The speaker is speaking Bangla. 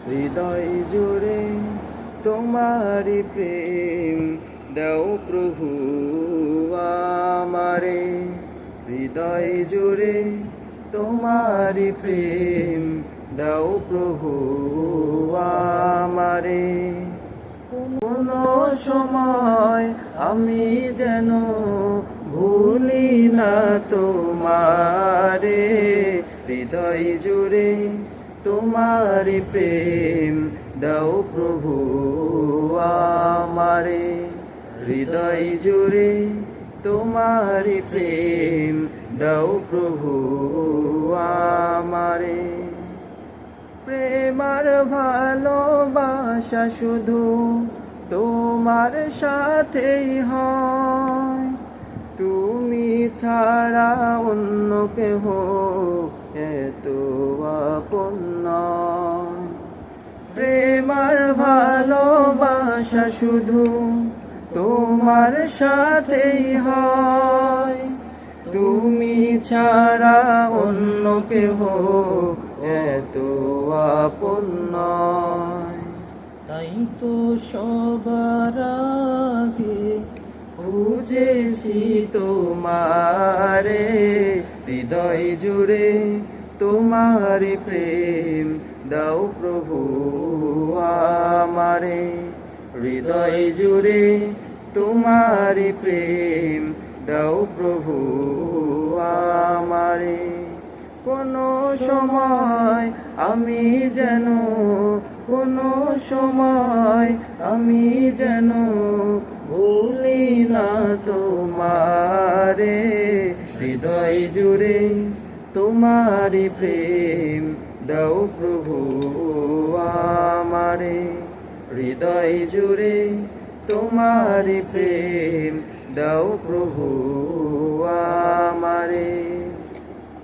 হৃদয় জুড়ে তোমারি প্রেম দাও প্রভু আমারে। হৃদয় জুড়ে তোমারি প্রেম দাও প্রভু আমারে। কোনো সময় আমি যেন ভুলি না তোমারে। হৃদয় জুড়ে তোমারি প্রেম দাও প্রভু আমারে। হৃদয় জুড়ে তোমারি প্রেম দাও প্রভু আমারে। প্রেমার ভালোবাসা শুধু তোমার সাথেই হয়, তুমি ছাড়া অন্য কেহ এত আপন নয়। প্রেমার ভালোবাসা শুধু তোমার সাথেই হয়, তুমি ছাড়া অন্য কেহ এত আপন নয়। তাই তো সবার আগে খুঁজেছি তোমারে। হৃদয় জুড়ে তোমারি প্রেম দাও প্রভু আমারে। হৃদয় জুড়ে তোমারি প্রেম দাও প্রভু আমারে। কোনো সময় আমি যেন, কোনো সময় আমি যেন ভুলি না তোমারে। হৃদয় জুড়ে তোমারি প্রেম দাও প্রভু আমারে। হৃদয় জুড়ে তোমারি প্রেম দাও প্রভু